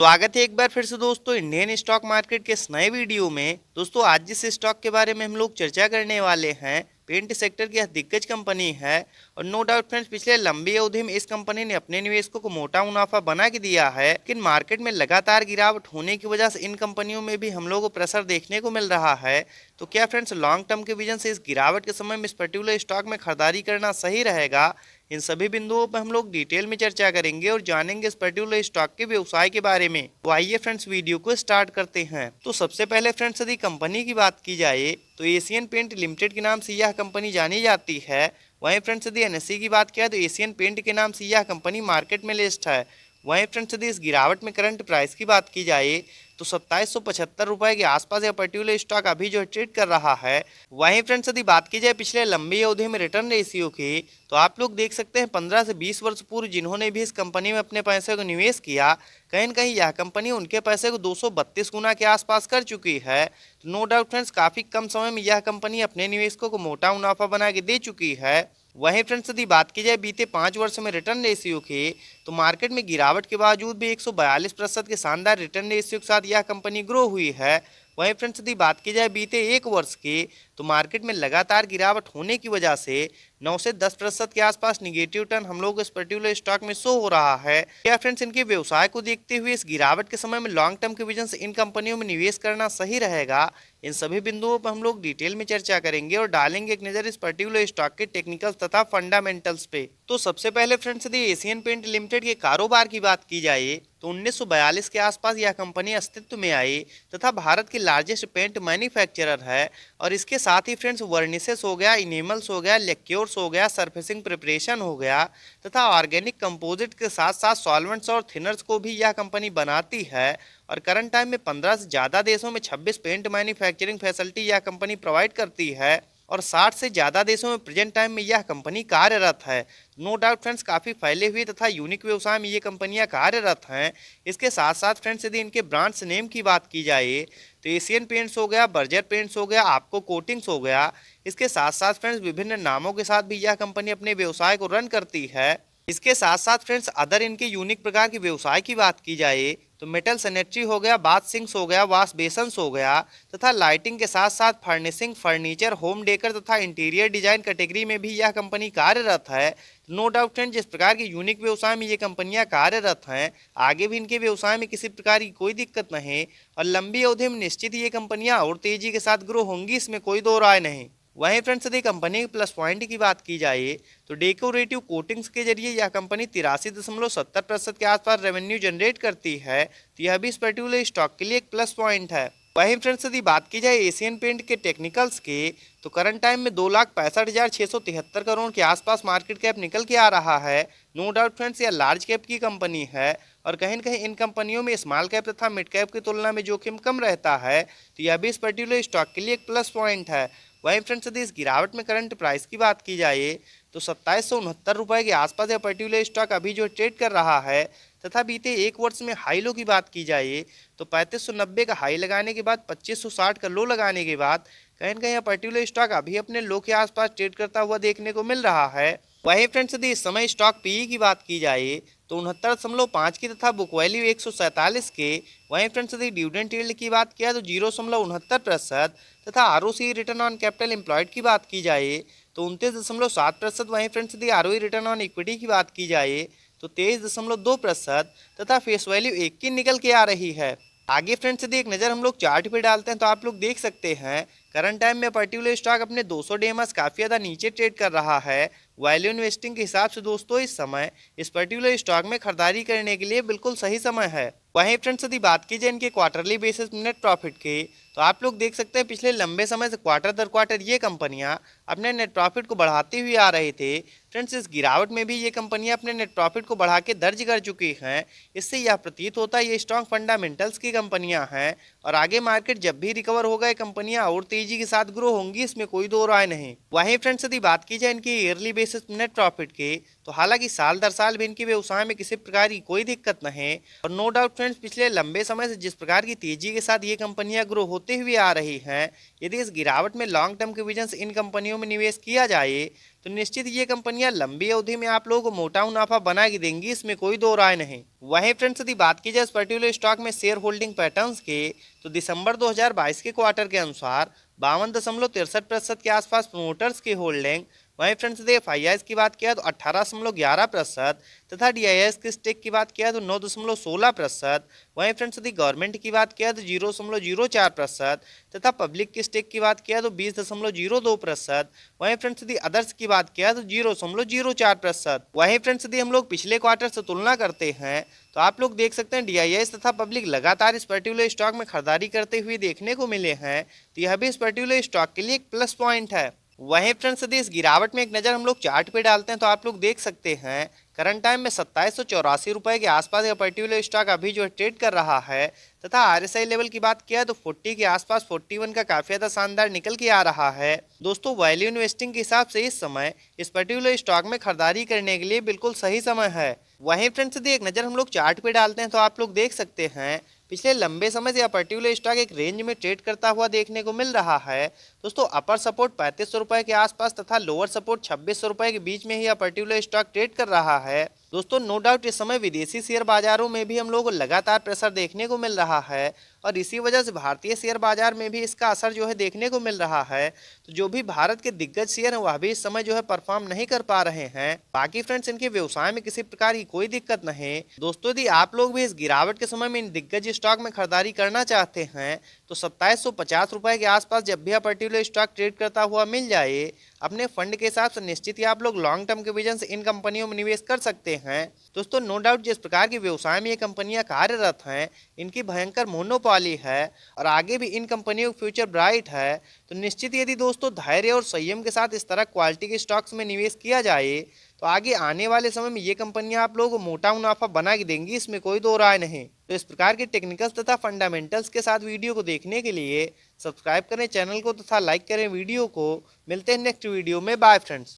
स्वागत है एक बार फिर से दोस्तों इंडियन स्टॉक मार्केट के इस नए वीडियो में। दोस्तों आज जिस स्टॉक के बारे में हम लोग चर्चा करने वाले हैं पेंट सेक्टर की यह दिग्गज कंपनी है और नो डाउट फ्रेंड्स पिछले लंबी अवधि में इस कंपनी ने अपने निवेशकों को मोटा मुनाफा बना के दिया है, लेकिन मार्केट में लगातार गिरावट होने की वजह से इन कंपनियों में भी हम लोगों को प्रेशर देखने को मिल रहा है। तो क्या फ्रेंड्स लॉन्ग टर्म के विजन से इस गिरावट के समय में इस पर्टिकुलर स्टॉक में खरीदारी करना सही रहेगा? इन सभी बिंदुओं पर हम लोग डिटेल में चर्चा करेंगे और जानेंगे इस पर्टिकुलर स्टॉक के व्यवसाय के बारे में। तो आइए फ्रेंड्स वीडियो को स्टार्ट करते हैं। तो सबसे पहले फ्रेंड्स यदि कंपनी की बात की जाए तो एशियन पेंट लिमिटेड के नाम से यह कंपनी जानी जाती है। वहीं फ्रेंड्स यदि एनएसई की बात किया तो एशियन पेंट के नाम से यह कंपनी मार्केट में लिस्ट है। वहीं फ्रेंड्स यदि इस गिरावट में करंट प्राइस की बात की जाए तो 2775 रुपए के आसपास यह पर्टिकुलर स्टॉक अभी जो ट्रेड कर रहा है। वहीं फ्रेंड्स यदि बात की जाए पिछले लंबी अवधि में रिटर्न रेशियो की तो आप लोग देख सकते हैं 15 से 20 वर्ष पूर्व जिन्होंने भी इस कंपनी में अपने पैसे को निवेश किया, कहीं न कहीं यह कंपनी उनके पैसे को 232 गुना के आसपास कर चुकी है। तो नो डाउट फ्रेंड्स काफ़ी कम समय में यह कंपनी अपने निवेशकों को मोटा मुनाफा बना के दे चुकी है। वहीं फ्रेंड्स यदि बात की जाए बीते 5 वर्ष में रिटर्न रेशियो की तो मार्केट में गिरावट के बावजूद भी 142% के शानदार रिटर्न रेशियो के साथ यह कंपनी ग्रो हुई है। वहीं फ्रेंड्स यदि बात की जाए बीते 1 वर्ष की तो मार्केट में लगातार गिरावट होने की वजह से 9 से 10% के आसपास निगेटिव टर्न हम लोग इस पर्टिकुलर स्टॉक में शो हो रहा है। क्या फ्रेंड्स इनके व्यवसाय को देखते हुए इस गिरावट के समय में लॉन्ग टर्म के विजन से इन कंपनियों में निवेश करना सही रहेगा? इन सभी बिंदुओं पर हम लोग डिटेल में चर्चा करेंगे और डालेंगे एक नज़र इस पर्टिकुलर स्टॉक के टेक्निकल तथा फंडामेंटल्स पे। तो सबसे पहले फ्रेंड्स यदि एशियन पेंट लिमिटेड के कारोबार की बात की जाए तो 1942 के आसपास यह कंपनी अस्तित्व में आई तथा भारत की लार्जेस्ट पेंट मैन्युफैक्चरर है। और इसके साथ ही फ्रेंड्स वर्निसेस हो गया, इनेमल्स हो गया, लेक्योर्स हो गया, सरफेसिंग प्रिपरेशन हो गया तथा ऑर्गेनिक कंपोजिट के साथ साथ सॉल्वेंट्स और थिनर्स को भी यह कंपनी बनाती है। और करंट टाइम में 15 से ज़्यादा देशों में 26 पेंट मैन्युफैक्चरिंग फैसिलिटी यह कंपनी प्रोवाइड करती है और 60 से ज़्यादा देशों में प्रेजेंट टाइम में यह कंपनी कार्यरत है। नो डाउट फ्रेंड्स काफ़ी फैले हुए तथा यूनिक व्यवसाय में ये कंपनियां कार्यरत हैं। इसके साथ साथ फ्रेंड्स यदि इनके ब्रांड्स नेम की बात की जाए तो एशियन पेंट्स हो गया, बर्जर पेंट्स हो गया, आपको कोटिंग्स हो गया। इसके साथ साथ फ्रेंड्स विभिन्न नामों के साथ भी यह कंपनी अपने व्यवसाय को रन करती है। इसके साथ साथ फ्रेंड्स अदर इनके यूनिक प्रकार के व्यवसाय की बात की जाए तो मेटल सैनिटरी हो गया, बाथ सिंक्स हो गया, वॉश बेसन्स हो गया तथा लाइटिंग के साथ साथ फर्निशिंग, फर्नीचर, होम डेकर तथा इंटीरियर डिजाइन कैटेगरी में भी यह कंपनी कार्यरत है। नो डाउट फ्रेंड जिस प्रकार के यूनिक व्यवसाय में ये कंपनियां कार्यरत हैं, आगे भी इनके व्यवसाय में किसी प्रकार की कोई दिक्कत नहीं और लंबी अवधि में निश्चित ही ये कंपनियां और तेजी के साथ ग्रो होंगी, इसमें कोई दो राय नहीं। वहीं फ्रेंड्स यदि कंपनी के प्लस पॉइंट की बात की जाए तो डेकोरेटिव कोटिंग्स के जरिए यह कंपनी 83.70% के आसपास रेवेन्यू जनरेट करती है। तो यह भी इस पर्टिकुलर स्टॉक के लिए एक प्लस पॉइंट है। वहीं फ्रेंड्स यदि बात की जाए एशियन पेंट के टेक्निकल्स के तो करंट टाइम में 2,65,673 करोड़ के आसपास मार्केट कैप निकल के आ रहा है। नो डाउट फ्रेंड्स यह लार्ज कैप की कंपनी है और कहीं न कहीं इन कंपनियों में स्मॉल कैप तथा मिड कैप की तुलना में जोखिम कम रहता है। तो यह भी इस पर्टिकुलर स्टॉक के लिए एक प्लस पॉइंट है। वहीं फ्रेंड्स यदि इस गिरावट में करंट प्राइस की बात की जाए तो 2769 रुपये के आसपास यह पर्टिकुलर स्टॉक अभी जो ट्रेड कर रहा है तथा बीते 1 वर्ष में हाई लो की बात की जाए तो 3590 का हाई लगाने के बाद 2560 का लो लगाने के बाद कहीं न कहीं यह पर्टिकुलर स्टॉक अभी अपने लो के आसपास ट्रेड करता हुआ देखने को मिल रहा है। वहीं फ्रेंड्स यदि इस समय स्टॉक पीई की बात की जाए तो 69.5 की तथा बुक वैल्यू 147 के। वहीं फ्रेंड्स यदि डिविडेंड यील्ड की बात किया तो 0.69% तथा ROC return on capital employed की बात की जाए तो 29.7%। वहीं फ्रेंड्स यदि आरओई रिटर्न ऑन इक्विटी की बात की जाए तो 23.2% तथा फेस वैल्यू 1 की निकल के आ रही है। आगे फ्रेंड्स यदि एक नज़र हम लोग चार्ट पे डालते हैं तो आप लोग देख सकते हैं करंट टाइम में पर्टिकुलर स्टॉक अपने 200 डेमस काफ़ी ज़्यादा नीचे ट्रेड कर रहा है। वैल्यू इन्वेस्टिंग के हिसाब से दोस्तों इस समय इस पर्टिकुलर स्टॉक में खरीदारी करने के लिए बिल्कुल सही समय है। वहीं फ्रेंड्स यदि बात की जाए इनके क्वार्टरली बेसिस नेट प्रॉफिट की तो आप लोग देख सकते हैं पिछले लंबे समय से क्वार्टर दर क्वार्टर ये कंपनियां अपने नेट प्रॉफिट को बढ़ाते हुए आ रहे थे। फ्रेंड्स इस गिरावट में भी ये कंपनियां अपने नेट प्रॉफिट को बढ़ा के दर्ज कर चुकी हैं। इससे यह प्रतीत होता है ये स्ट्रॉन्ग फंडामेंटल्स की कंपनियां हैं और आगे मार्केट जब भी रिकवर होगा ये कंपनियां और तेजी के साथ ग्रो होंगी, इसमें कोई दो राय नहीं। वहीं फ्रेंड्स यदि बात की जाए इनकी ईयरली बेसिस नेट प्रॉफिट की तो हालांकि साल दर साल भी इनके व्यवसाय में किसी प्रकार की कोई दिक्कत नहीं और नो डाउट फ्रेंड्स पिछले लंबे समय से जिस प्रकार की तेजी के साथ ये कंपनियां ग्रो होते हुए आ रही हैं, यदि इस गिरावट में लॉन्ग टर्म के विजन से इन कंपनियों में निवेश किया जाए तो निश्चित ये कंपनियां लंबी अवधि में आप लोगों को मोटा मुनाफा बना के देंगी, इसमें कोई दो राय नहीं। वहीं फ्रेंड्स यदि बात की जाए इस पर्टिकुलर स्टॉक में शेयर होल्डिंग पैटर्न्स के, तो दिसंबर 2022 के क्वार्टर के अनुसार 52.63% के आसपास प्रमोटर्स की होल्डिंग। वहीं फ्रेंड्स यदि FIIs की बात किया तो 18.11% तथा DIS की स्टेक की बात किया तो 9.16%। वहीं फ्रेंड्स यदि गवर्नमेंट की बात किया तो 0.04% तथा पब्लिक की स्टेक की बात किया तो 20.02%। वहीं फ्रेंड्स यदि अदर्स की बात किया तो 0.04%। वहीं फ्रेंड्स यदि हम लोग पिछले क्वार्टर से तुलना करते हैं तो आप लोग देख सकते हैं DIS तथा पब्लिक लगातार इस पर्टिकुलर स्टॉक में खरीदारी करते हुए देखने को मिले हैं, तो यह भी इस पर्टिकुलर स्टॉक के लिए एक प्लस पॉइंट है। वहीं फ्रेंड्स यदि इस गिरावट में एक नज़र हम लोग चार्ट पे डालते हैं तो आप लोग देख सकते हैं करंट टाइम में 2784 रुपए के आसपास यह पर्टिकुलर स्टॉक अभी जो है ट्रेड कर रहा है तथा RSI लेवल की बात किया तो 40 के आसपास 41 का काफी ज्यादा शानदार निकल के आ रहा है। दोस्तों वैल्यू इन्वेस्टिंग के हिसाब से इस समय इस पर्टिकुलर स्टॉक में खरीदारी करने के लिए बिल्कुल सही समय है। वहीं फ्रेंड्स यदि एक नज़र हम लोग चार्ट पे डालते हैं तो आप लोग देख सकते हैं पिछले लंबे समय से यह पर्टिकुलर स्टॉक एक रेंज में ट्रेड करता हुआ देखने को मिल रहा है। दोस्तों अपर सपोर्ट 3500 रुपए के आसपास तथा लोअर सपोर्ट 2600 रुपए के बीच में ही यह पर्टिकुलर स्टॉक ट्रेड कर रहा है। दोस्तों नो डाउट इस समय विदेशी शेयर बाजारों में भी हम लोगों को लगातार प्रेशर देखने को मिल रहा है और इसी वजह से भारतीय शेयर बाजार में भी इसका असर जो है देखने को मिल रहा है। तो जो भी भारत के दिग्गज शेयर हैं वह भी इस समय जो है परफॉर्म नहीं कर पा रहे हैं। बाकी फ्रेंड्स इनके व्यवसाय में किसी प्रकार की कोई दिक्कत नहीं। दोस्तों यदि आप लोग भी इस गिरावट के समय में इन दिग्गज स्टॉक में खरीदारी करना चाहते हैं तो 2750 रुपए के आसपास जब भी पर्टिकुलर स्टॉक ट्रेड करता हुआ मिल जाए अपने फंड के हिसाब से निश्चित ही आप लोग लॉन्ग टर्म के विजन से इन कंपनियों में निवेश कर सकते हैं। दोस्तों नो डाउट जिस प्रकार के व्यवसाय में ये कंपनियां कार्यरत हैं इनकी भयंकर मोनोपॉली है और आगे भी इन कंपनियों का फ्यूचर ब्राइट है। तो निश्चित यदि दोस्तों धैर्य और संयम के साथ इस तरह क्वालिटी के स्टॉक्स में निवेश किया जाए तो आगे आने वाले समय में ये कंपनियां आप लोगों को मोटा मुनाफा बना के देंगी, इसमें कोई दो राय नहीं। तो इस प्रकार के टेक्निकल्स तथा फंडामेंटल्स के साथ वीडियो को देखने के लिए सब्सक्राइब करें चैनल को तथा लाइक करें वीडियो को। मिलते हैं नेक्स्ट वीडियो में। Bye friends.